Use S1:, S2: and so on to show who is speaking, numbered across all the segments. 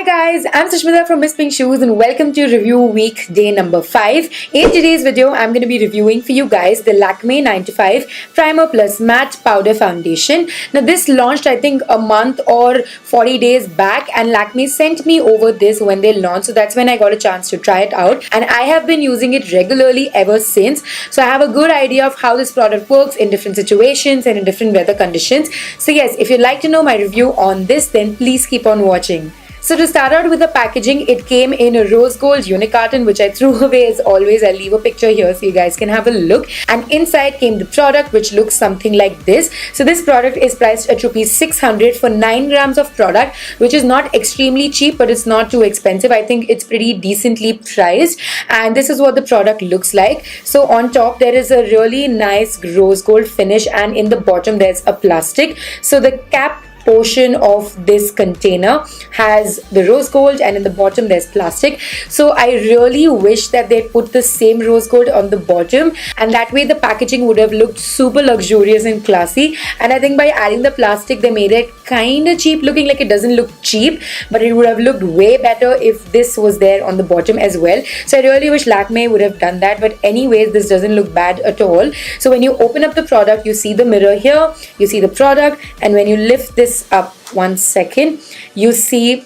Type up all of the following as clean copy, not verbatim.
S1: guys, I'm Sushmita from Miss Pink Shoes and welcome to review week day number 5. In today's video, I'm going to be reviewing for you guys the Lakme 9 to 5 Primer Plus Matte Powder Foundation. Now this launched I think a month or 40 days back and Lakme sent me over this when they launched. So that's when I got a chance to try it out and I have been using it regularly ever since. So I have a good idea of how this product works in different situations and in different weather conditions. So yes, if you'd like to know my review on this, then please keep on watching. So to start out with the packaging, it came in a rose gold unicarton which I threw away as always. I'll leave a picture here so you guys can have a look. And inside came the product which looks something like this. So this product is priced at ₹600 for 9 grams of product, which is not extremely cheap but it's not too expensive. I think it's pretty decently priced and this is what the product looks like. So on top there is a really nice rose gold finish and in the bottom there's a plastic. So the cap portion of this container has the rose gold and in the bottom there's plastic. So I really wish that they put the same rose gold on the bottom and that way the packaging would have looked super luxurious and classy. And I think by adding the plastic they made it kind of cheap looking, like it doesn't look cheap, but it would have looked way better if this was there on the bottom as well. So I really wish Lakme would have done that, but anyways this doesn't look bad at all. So when you open up the product, you see the mirror here, you see the product, and when you lift this up 1 second, you see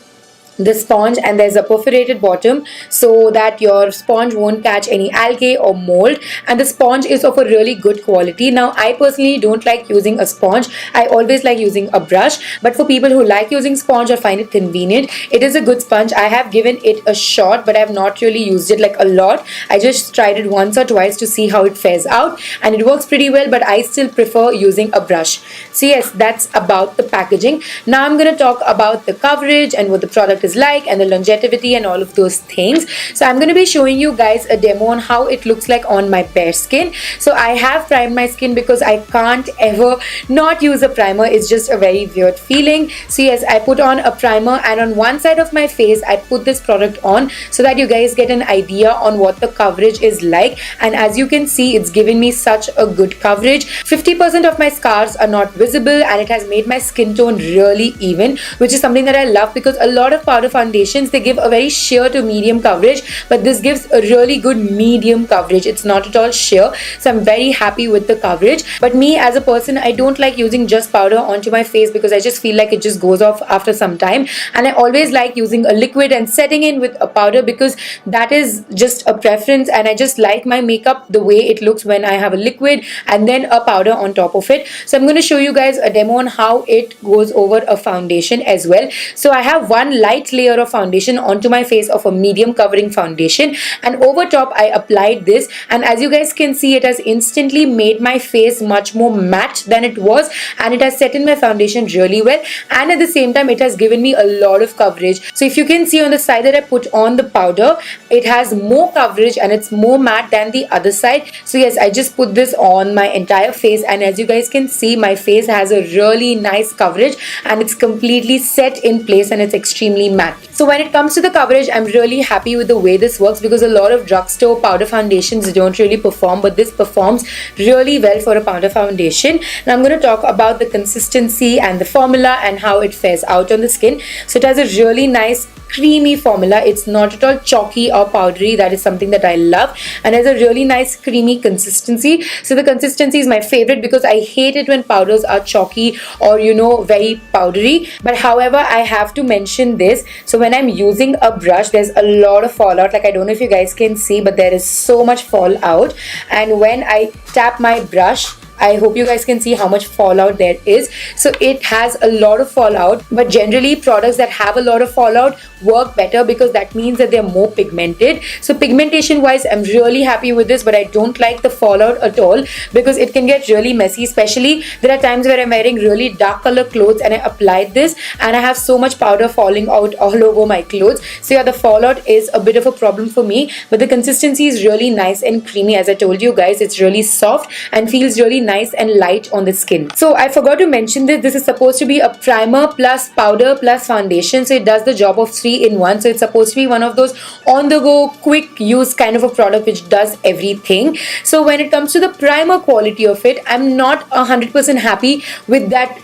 S1: the sponge and there's a perforated bottom so that your sponge won't catch any algae or mold, and the sponge is of a really good quality. Now I personally don't like using a sponge, I always like using a brush, but for people who like using sponge or find it convenient, it is a good sponge. I have given it a shot but I have not really used it like a lot. I just tried it once or twice to see how it fares out and it works pretty well, but I still prefer using a brush. So yes, that's about the packaging. Now I'm going to talk about the coverage and what the product is like and the longevity and all of those things. So I'm going to be showing you guys a demo on how it looks like on my bare skin. So I have primed my skin because I can't ever not use a primer. It's just a very weird feeling. So yes, I put on a primer and on one side of my face I put this product on so that you guys get an idea on what the coverage is like, and as you can see it's giving me such a good coverage. 50% of my scars are not visible and it has made my skin tone really even, which is something that I love because a lot of powder foundations they give a very sheer to medium coverage, but this gives a really good medium coverage. It's not at all sheer, so I'm very happy with the coverage. But me as a person, I don't like using just powder onto my face because I just feel like it just goes off after some time, and I always like using a liquid and setting in with a powder because that is just a preference, and I just like my makeup the way it looks when I have a liquid and then a powder on top of it. So I'm going to show you guys a demo on how it goes over a foundation as well. So I have one light layer of foundation onto my face of a medium covering foundation, and over top I applied this, and as you guys can see it has instantly made my face much more matte than it was, and it has set in my foundation really well, and at the same time it has given me a lot of coverage. So if you can see on the side that I put on the powder, it has more coverage and it's more matte than the other side. So yes, I just put this on my entire face, and as you guys can see my face has a really nice coverage and it's completely set in place and it's extremely matte. So when it comes to the coverage, I'm really happy with the way this works because a lot of drugstore powder foundations don't really perform, but this performs really well for a powder foundation. Now I'm going to talk about the consistency and the formula and how it fares out on the skin. So it has a really nice creamy formula. It's not at all chalky or powdery. That is something that I love, and has a really nice creamy consistency. So the consistency is my favorite because I hate it when powders are chalky or very powdery. But however, I have to mention this. So when I'm using a brush, there's a lot of fallout. Like I don't know if you guys can see, but there is so much fallout, and when I tap my brush, I hope you guys can see how much fallout there is. So it has a lot of fallout, but generally products that have a lot of fallout work better because that means that they're more pigmented. So pigmentation wise I'm really happy with this, but I don't like the fallout at all because it can get really messy. Especially there are times where I'm wearing really dark color clothes and I applied this and I have so much powder falling out all over my clothes. So yeah, the fallout is a bit of a problem for me, but the consistency is really nice and creamy. As I told you guys, it's really soft and feels really nice and light on the skin. So I forgot to mention this. This is supposed to be a primer plus powder plus foundation. So it does the job of 3 in 1. So it's supposed to be one of those on the go, quick use kind of a product which does everything. So when it comes to the primer quality of it, I'm not 100% happy with that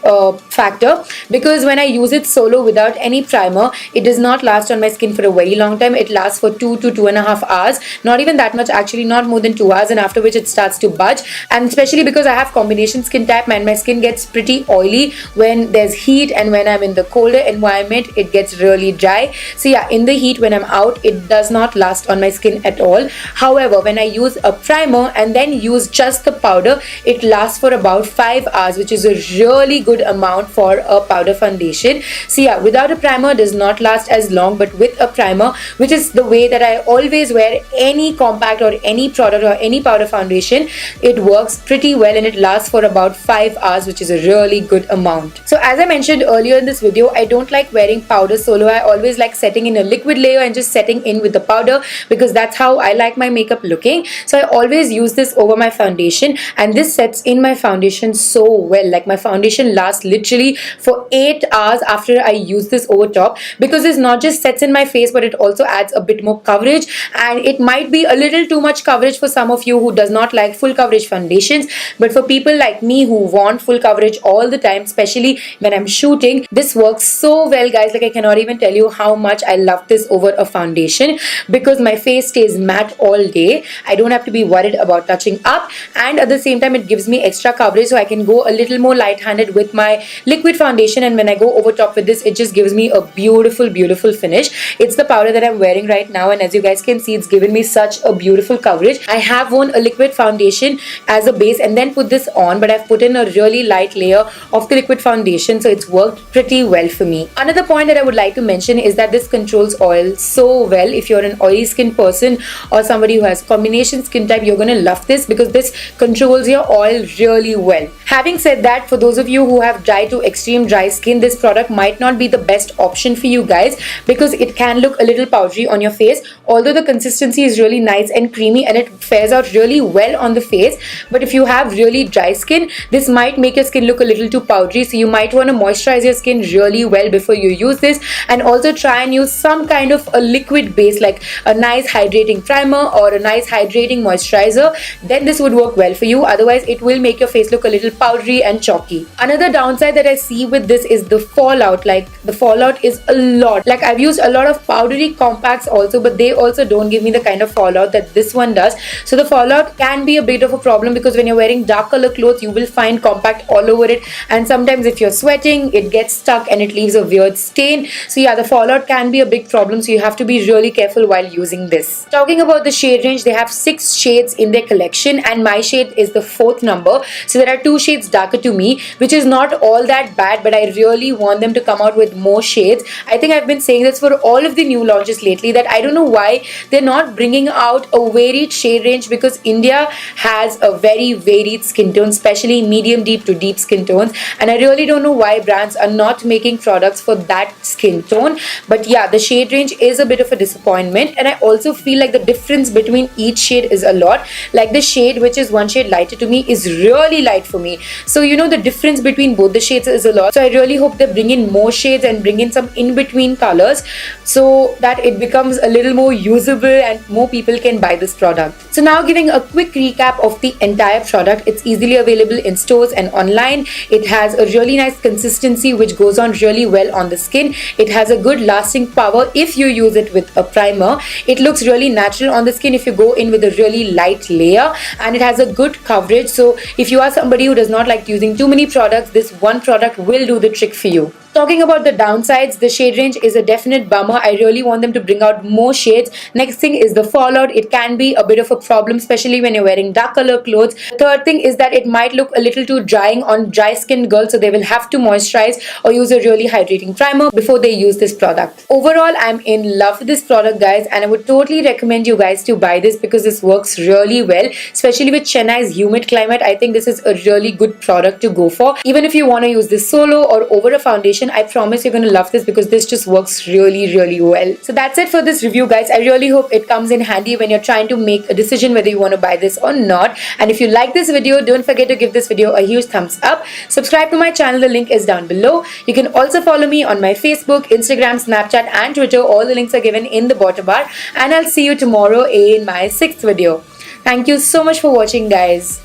S1: factor, because when I use it solo without any primer, it does not last on my skin for a very long time. It lasts for 2 to 2.5 hours, not even that much actually, not more than 2 hours, and after which it starts to budge. And especially because I have combination skin type and my skin gets pretty oily when there's heat, and when I'm in the colder environment it gets really dry. So yeah, in the heat when I'm out, it does not last on my skin at all. However, when I use a primer and then use just the powder, it lasts for about 5 hours, which is a really good amount for a powder foundation. So yeah, without a primer does not last as long, but with a primer, which is the way that I always wear any compact or any product or any powder foundation, it works pretty well and it lasts for about 5 hours, which is a really good amount. So as I mentioned earlier in this video, I don't like wearing powder solo. I always like setting in a liquid layer and just setting in with the powder, because that's how I like my makeup looking. So I always use this over my foundation, and this sets in my foundation so well. Like my foundation lasts literally for 8 hours after I use this over top, because this not just sets in my face, but it also adds a bit more coverage. And it might be a little too much coverage for some of you who does not like full coverage foundations, but for people like me who want full coverage all the time, especially when I'm shooting, this works so well, guys. Like I cannot even tell you how much I love this over a foundation, because my face stays matte all day. I don't have to be worried about touching up, and at the same time it gives me extra coverage, so I can go a little more light-handed with my liquid foundation, and when I go over top with this, it just gives me a beautiful finish. It's the powder that I'm wearing right now, and as you guys can see, it's given me such a beautiful coverage. I have worn a liquid foundation as a base and then put this on, but I've put in a really light layer of the liquid foundation, so it's worked pretty well for me. Another point that I would like to mention is that this controls oil so well. If you're an oily skin person or somebody who has combination skin type, you're gonna love this, because this controls your oil really well. Having said that, for those of you who have dry to extreme dry skin, this product might not be the best option for you guys, because it can look a little powdery on your face, although the consistency is really nice and creamy and it fares out really well on the face. But if you have really dry skin, this might make your skin look a little too powdery, so you might want to moisturize your skin really well before you use this, and also try and use some kind of a liquid base, like a nice hydrating primer or a nice hydrating moisturizer. Then this would work well for you. Otherwise it will make your face look a little powdery and chalky. Another downside that I see with this is the fallout. Like the fallout is a lot. Like I've used a lot of powdery compacts also, but they also don't give me the kind of fallout that this one does. So the fallout can be a bit of a problem, because when you're wearing dark color clothes, you will find compact all over it, and sometimes if you're sweating, it gets stuck and it leaves a weird stain. So yeah, the fallout can be a big problem, so you have to be really careful while using this. Talking about the shade range, they have 6 shades in their collection, and my shade is the 4th number. So there are 2 shades darker to me, which is not all that bad, but I really want them to come out with more shades. I think I've been saying this for all of the new launches lately, that I don't know why they're not bringing out a varied shade range, because India has a very varied skin tone, especially medium deep to deep skin tones, and I really don't know why brands are not making products for that skin tone. But yeah, the shade range is a bit of a disappointment, and I also feel like the difference between each shade is a lot. Like the shade which is 1 shade lighter to me is really light for me, so you know the difference between both the shades is a lot. So I really hope they bring in more shades and bring in some in-between colors, so that it becomes a little more usable and more people can buy this product. So now giving a quick recap of the entire product. It's easily available in stores and online. It has a really nice consistency which goes on really well on the skin. It has a good lasting power if you use it with a primer. It looks really natural on the skin if you go in with a really light layer, and it has a good coverage. So if you are somebody who does not like using too many products, this one product will do the trick for you. Talking about the downsides, the shade range is a definite bummer. I really want them to bring out more shades. Next thing is the fallout. It can be a bit of a problem, especially when you're wearing dark color clothes. The third thing is that it might look a little too drying on dry skinned girls, so they will have to moisturize or use a really hydrating primer before they use this product. Overall, I'm in love with this product, guys, and I would totally recommend you guys to buy this, because this works really well, especially with Chennai's humid climate. I think this is a really good product to go for. Even if you want to use this solo or over a foundation, foundation. I promise you're going to love this because this just works really well. So that's it for this review, guys. I really hope it comes in handy when you're trying to make a decision whether you want to buy this or not. And if you like this video, don't forget to give this video a huge thumbs up. Subscribe to my channel, the link is down below. You can also follow me on my Facebook, Instagram, Snapchat and Twitter. All the links are given in the bottom bar. And I'll see you tomorrow in my 6th video. Thank you so much for watching, guys.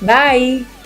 S1: Bye.